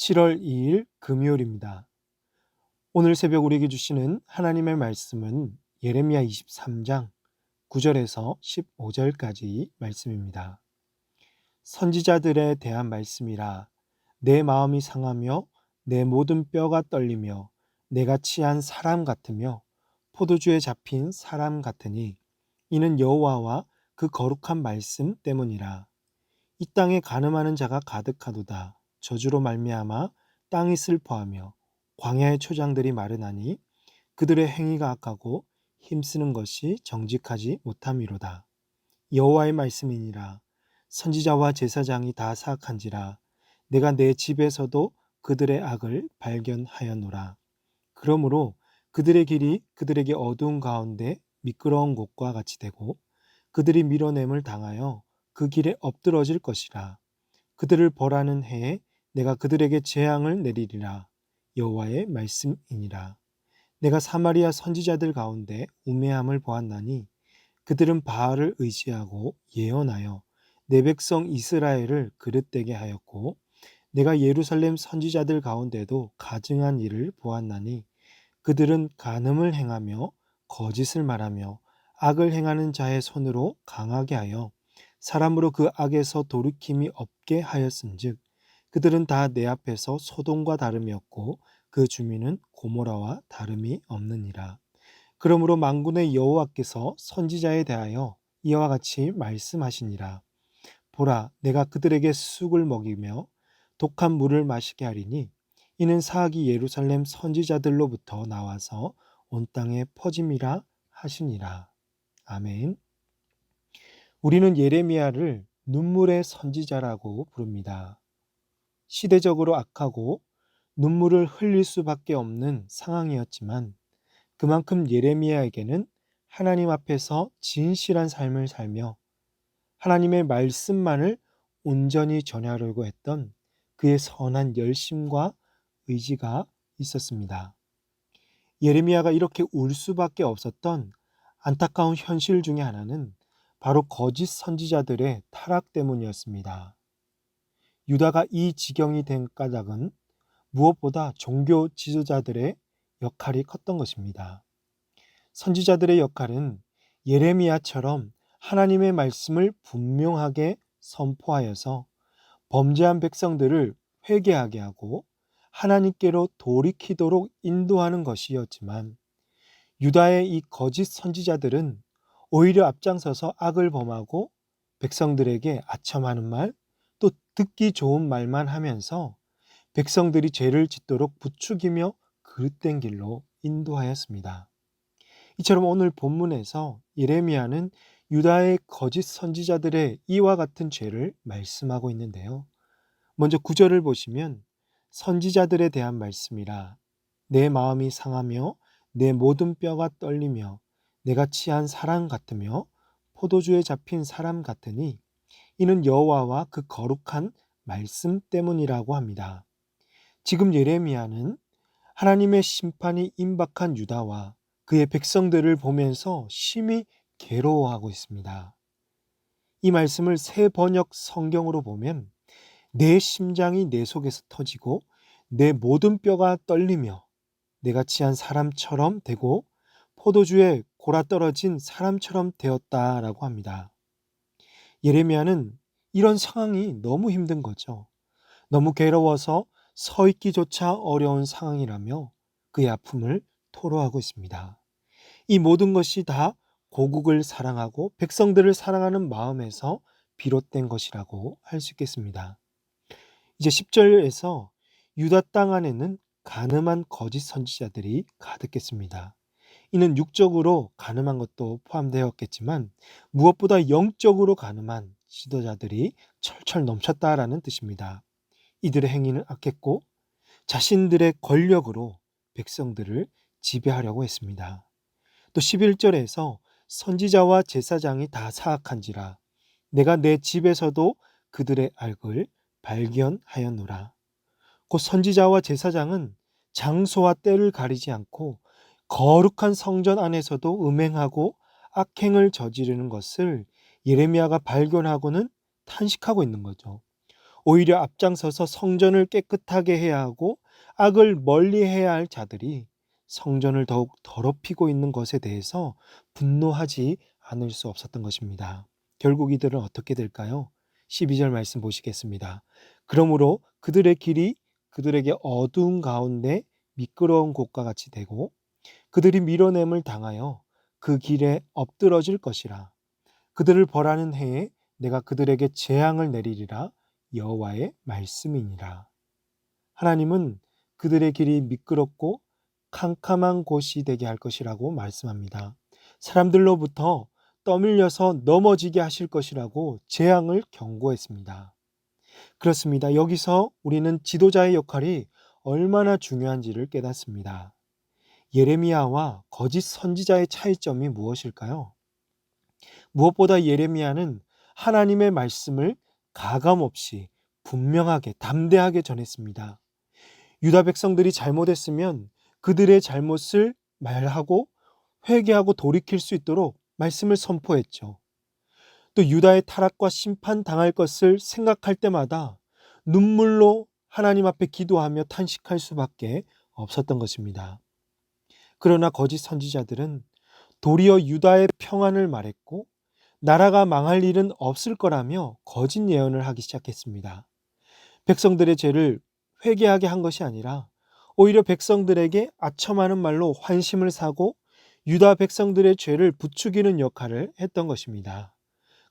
7월 2일 금요일입니다. 오늘 새벽 우리에게 주시는 하나님의 말씀은 예레미야 23장 9절에서 15절까지 말씀입니다. 선지자들에 대한 말씀이라. 내 마음이 상하며 내 모든 뼈가 떨리며 내가 취한 사람 같으며 포도주에 잡힌 사람 같으니 이는 여호와와 그 거룩한 말씀 때문이라. 이 땅에 간음하는 자가 가득하도다. 저주로 말미암아 땅이 슬퍼하며 광야의 초장들이 마르나니 그들의 행위가 악하고 힘쓰는 것이 정직하지 못함이로다. 여호와의 말씀이니라. 선지자와 제사장이 다 사악한지라. 내가 내 집에서도 그들의 악을 발견하였노라. 그러므로 그들의 길이 그들에게 어두운 가운데 미끄러운 곳과 같이 되고 그들이 밀어냄을 당하여 그 길에 엎드러질 것이라. 그들을 벌하는 해에 내가 그들에게 재앙을 내리리라. 여호와의 말씀이니라. 내가 사마리아 선지자들 가운데 우매함을 보았나니 그들은 바알을 의지하고 예언하여 내 백성 이스라엘을 그릇되게 하였고 내가 예루살렘 선지자들 가운데도 가증한 일을 보았나니 그들은 간음을 행하며 거짓을 말하며 악을 행하는 자의 손으로 강하게 하여 사람으로 그 악에서 돌이킴이 없게 하였은즉 그들은 다 내 앞에서 소돔과 다름이었고 그 주민은 고모라와 다름이 없느니라. 그러므로 만군의 여호와께서 선지자에 대하여 이와 같이 말씀하시니라. 보라, 내가 그들에게 쑥을 먹이며 독한 물을 마시게 하리니 이는 사악이 예루살렘 선지자들로부터 나와서 온 땅에 퍼짐이라 하시니라. 아멘. 우리는 예레미야를 눈물의 선지자라고 부릅니다. 시대적으로 악하고 눈물을 흘릴 수밖에 없는 상황이었지만 그만큼 예레미야에게는 하나님 앞에서 진실한 삶을 살며 하나님의 말씀만을 온전히 전하려고 했던 그의 선한 열심과 의지가 있었습니다. 예레미야가 이렇게 울 수밖에 없었던 안타까운 현실 중에 하나는 바로 거짓 선지자들의 타락 때문이었습니다. 유다가 이 지경이 된 까닭은 무엇보다 종교 지도자들의 역할이 컸던 것입니다. 선지자들의 역할은 예레미야처럼 하나님의 말씀을 분명하게 선포하여서 범죄한 백성들을 회개하게 하고 하나님께로 돌이키도록 인도하는 것이었지만 유다의 이 거짓 선지자들은 오히려 앞장서서 악을 범하고 백성들에게 아첨하는 말, 또 듣기 좋은 말만 하면서 백성들이 죄를 짓도록 부추기며 그릇된 길로 인도하였습니다. 이처럼 오늘 본문에서 예레미야는 유다의 거짓 선지자들의 이와 같은 죄를 말씀하고 있는데요. 먼저 9절을 보시면 선지자들에 대한 말씀이라. 내 마음이 상하며 내 모든 뼈가 떨리며 내가 취한 사람 같으며 포도주에 잡힌 사람 같으니 이는 여호와와 그 거룩한 말씀 때문이라고 합니다. 지금 예레미야는 하나님의 심판이 임박한 유다와 그의 백성들을 보면서 심히 괴로워하고 있습니다. 이 말씀을 새 번역 성경으로 보면 내 심장이 내 속에서 터지고 내 모든 뼈가 떨리며 내가 취한 사람처럼 되고 포도주에 골아떨어진 사람처럼 되었다라고 합니다. 예레미야는 이런 상황이 너무 힘든 거죠. 너무 괴로워서 서 있기조차 어려운 상황이라며 그의 아픔을 토로하고 있습니다. 이 모든 것이 다 고국을 사랑하고 백성들을 사랑하는 마음에서 비롯된 것이라고 할 수 있겠습니다. 이제 10절에서 유다 땅 안에는 간음한 거짓 선지자들이 가득했습니다. 이는 육적으로 간음한 것도 포함되었겠지만 무엇보다 영적으로 간음한 지도자들이 철철 넘쳤다라는 뜻입니다. 이들의 행위는 악했고 자신들의 권력으로 백성들을 지배하려고 했습니다. 또 11절에서 선지자와 제사장이 다 사악한지라 내가 내 집에서도 그들의 악을 발견하였노라. 곧 선지자와 제사장은 장소와 때를 가리지 않고 거룩한 성전 안에서도 음행하고 악행을 저지르는 것을 예레미야가 발견하고는 탄식하고 있는 거죠. 오히려 앞장서서 성전을 깨끗하게 해야 하고 악을 멀리해야 할 자들이 성전을 더욱 더럽히고 있는 것에 대해서 분노하지 않을 수 없었던 것입니다. 결국 이들은 어떻게 될까요? 12절 말씀 보시겠습니다. 그러므로 그들의 길이 그들에게 어두운 가운데 미끄러운 곳과 같이 되고 그들이 밀어냄을 당하여 그 길에 엎드러질 것이라. 그들을 벌하는 해에 내가 그들에게 재앙을 내리리라. 여호와의 말씀이니라. 하나님은 그들의 길이 미끄럽고 캄캄한 곳이 되게 할 것이라고 말씀합니다. 사람들로부터 떠밀려서 넘어지게 하실 것이라고 재앙을 경고했습니다. 그렇습니다. 여기서 우리는 지도자의 역할이 얼마나 중요한지를 깨닫습니다. 예레미야와 거짓 선지자의 차이점이 무엇일까요? 무엇보다 예레미야는 하나님의 말씀을 가감없이 분명하게 담대하게 전했습니다. 유다 백성들이 잘못했으면 그들의 잘못을 말하고 회개하고 돌이킬 수 있도록 말씀을 선포했죠. 또 유다의 타락과 심판 당할 것을 생각할 때마다 눈물로 하나님 앞에 기도하며 탄식할 수밖에 없었던 것입니다. 그러나 거짓 선지자들은 도리어 유다의 평안을 말했고 나라가 망할 일은 없을 거라며 거짓 예언을 하기 시작했습니다. 백성들의 죄를 회개하게 한 것이 아니라 오히려 백성들에게 아첨하는 말로 환심을 사고 유다 백성들의 죄를 부추기는 역할을 했던 것입니다.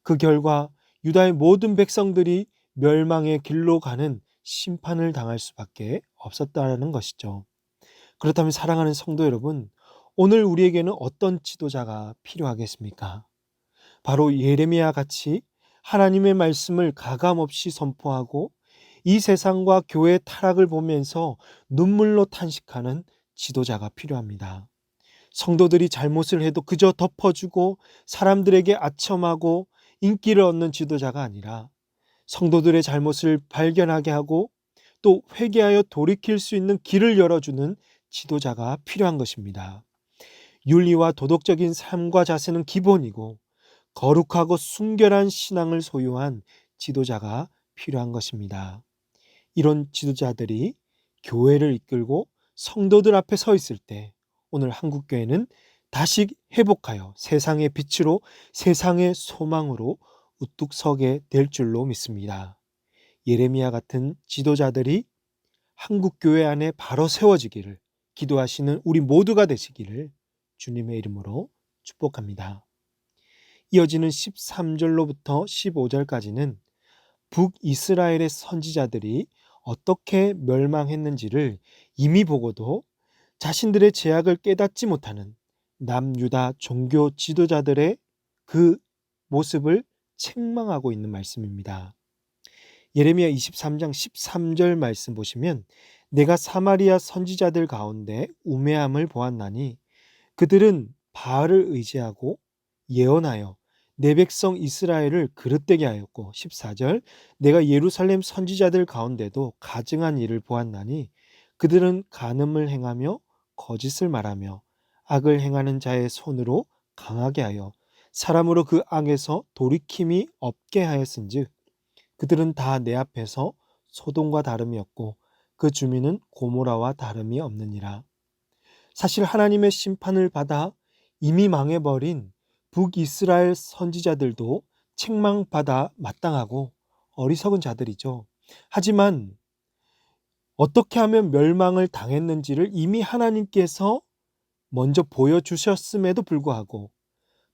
그 결과 유다의 모든 백성들이 멸망의 길로 가는 심판을 당할 수밖에 없었다는 것이죠. 그렇다면 사랑하는 성도 여러분, 오늘 우리에게는 어떤 지도자가 필요하겠습니까? 바로 예레미야 같이 하나님의 말씀을 가감없이 선포하고 이 세상과 교회의 타락을 보면서 눈물로 탄식하는 지도자가 필요합니다. 성도들이 잘못을 해도 그저 덮어주고 사람들에게 아첨하고 인기를 얻는 지도자가 아니라 성도들의 잘못을 발견하게 하고 또 회개하여 돌이킬 수 있는 길을 열어주는 지도자가 필요한 것입니다. 윤리와 도덕적인 삶과 자세는 기본이고 거룩하고 순결한 신앙을 소유한 지도자가 필요한 것입니다. 이런 지도자들이 교회를 이끌고 성도들 앞에 서 있을 때 오늘 한국교회는 다시 회복하여 세상의 빛으로 세상의 소망으로 우뚝 서게 될 줄로 믿습니다. 예레미야 같은 지도자들이 한국교회 안에 바로 세워지기를 기도하시는 우리 모두가 되시기를 주님의 이름으로 축복합니다. 이어지는 13절로부터 15절까지는 북이스라엘의 선지자들이 어떻게 멸망했는지를 이미 보고도 자신들의 죄악을 깨닫지 못하는 남유다 종교 지도자들의 그 모습을 책망하고 있는 말씀입니다. 예레미야 23장 13절 말씀 보시면 내가 사마리아 선지자들 가운데 우매함을 보았나니 그들은 바알을 의지하고 예언하여 내 백성 이스라엘을 그릇되게 하였고 14절 내가 예루살렘 선지자들 가운데도 가증한 일을 보았나니 그들은 간음을 행하며 거짓을 말하며 악을 행하는 자의 손으로 강하게 하여 사람으로 그 악에서 돌이킴이 없게 하였은즉 그들은 다 내 앞에서 소돔과 다름이었고 그 주민은 고모라와 다름이 없느니라. 사실 하나님의 심판을 받아 이미 망해버린 북이스라엘 선지자들도 책망받아 마땅하고 어리석은 자들이죠. 하지만 어떻게 하면 멸망을 당했는지를 이미 하나님께서 먼저 보여주셨음에도 불구하고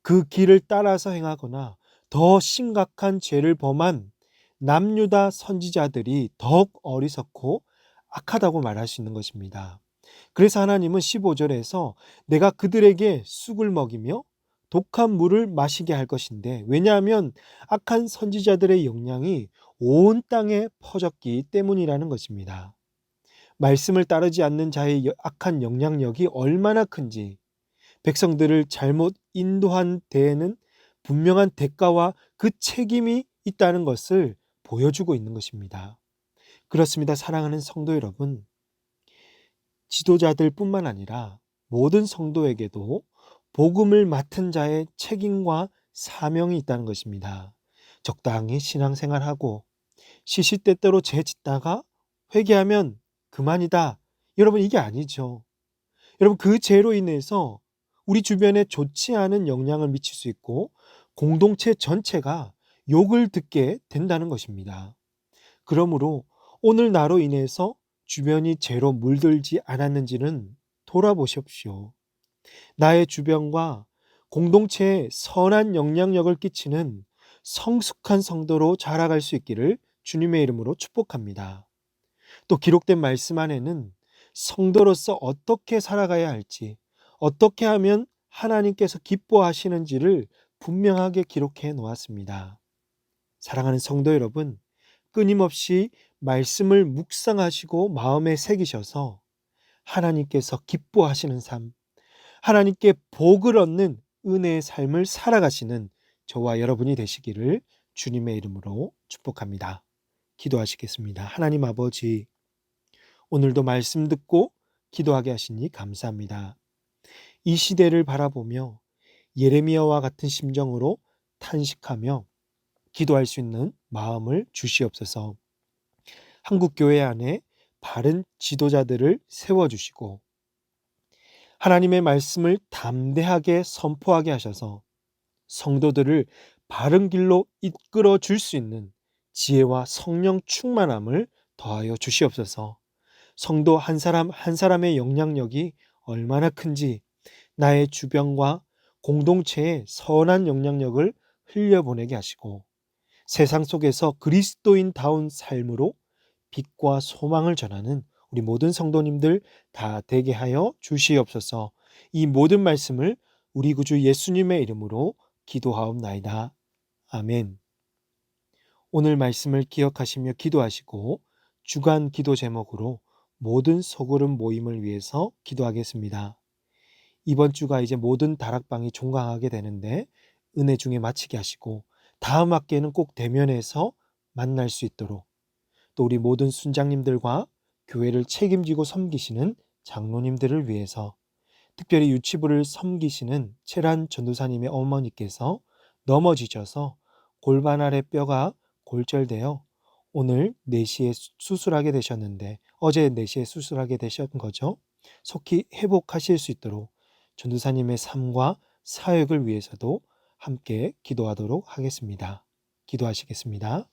그 길을 따라서 행하거나 더 심각한 죄를 범한 남유다 선지자들이 더욱 어리석고 악하다고 말할 수 있는 것입니다. 그래서 하나님은 15절에서 내가 그들에게 쑥을 먹이며 독한 물을 마시게 할 것인데 왜냐하면 악한 선지자들의 영향이 온 땅에 퍼졌기 때문이라는 것입니다. 말씀을 따르지 않는 자의 악한 영향력이 얼마나 큰지 백성들을 잘못 인도한 데에는 분명한 대가와 그 책임이 있다는 것을 보여주고 있는 것입니다. 그렇습니다. 사랑하는 성도 여러분, 지도자들뿐만 아니라 모든 성도에게도 복음을 맡은 자의 책임과 사명이 있다는 것입니다. 적당히 신앙생활하고 시시때때로 죄 짓다가 회개하면 그만이다. 여러분, 이게 아니죠. 여러분, 그 죄로 인해서 우리 주변에 좋지 않은 영향을 미칠 수 있고 공동체 전체가 욕을 듣게 된다는 것입니다. 그러므로 오늘 나로 인해서 주변이 죄로 물들지 않았는지는 돌아보십시오. 나의 주변과 공동체에 선한 영향력을 끼치는 성숙한 성도로 자라갈 수 있기를 주님의 이름으로 축복합니다. 또 기록된 말씀 안에는 성도로서 어떻게 살아가야 할지, 어떻게 하면 하나님께서 기뻐하시는지를 분명하게 기록해 놓았습니다. 사랑하는 성도 여러분, 끊임없이 말씀을 묵상하시고 마음에 새기셔서 하나님께서 기뻐하시는 삶, 하나님께 복을 얻는 은혜의 삶을 살아가시는 저와 여러분이 되시기를 주님의 이름으로 축복합니다. 기도하시겠습니다. 하나님 아버지, 오늘도 말씀 듣고 기도하게 하시니 감사합니다. 이 시대를 바라보며 예레미야와 같은 심정으로 탄식하며 기도할 수 있는 마음을 주시옵소서. 한국 교회 안에 바른 지도자들을 세워주시고 하나님의 말씀을 담대하게 선포하게 하셔서 성도들을 바른 길로 이끌어 줄 수 있는 지혜와 성령 충만함을 더하여 주시옵소서. 성도 한 사람 한 사람의 영향력이 얼마나 큰지 나의 주변과 공동체에 선한 영향력을 흘려보내게 하시고 세상 속에서 그리스도인다운 삶으로 빛과 소망을 전하는 우리 모든 성도님들 다 되게 하여 주시옵소서. 이 모든 말씀을 우리 구주 예수님의 이름으로 기도하옵나이다. 아멘. 오늘 말씀을 기억하시며 기도하시고 주간 기도 제목으로 모든 소그룹 모임을 위해서 기도하겠습니다. 이번 주가 이제 모든 다락방이 종강하게 되는데 은혜 중에 마치게 하시고 다음 학기에는 꼭 대면해서 만날 수 있도록 또 우리 모든 순장님들과 교회를 책임지고 섬기시는 장로님들을 위해서 특별히 유치부를 섬기시는 채란 전도사님의 어머니께서 넘어지셔서 골반 아래 뼈가 골절되어 오늘 4시에 수술하게 되셨는데 어제 4시에 수술하게 되신 거죠. 속히 회복하실 수 있도록 전도사님의 삶과 사역을 위해서도 함께 기도하도록 하겠습니다. 기도하시겠습니다.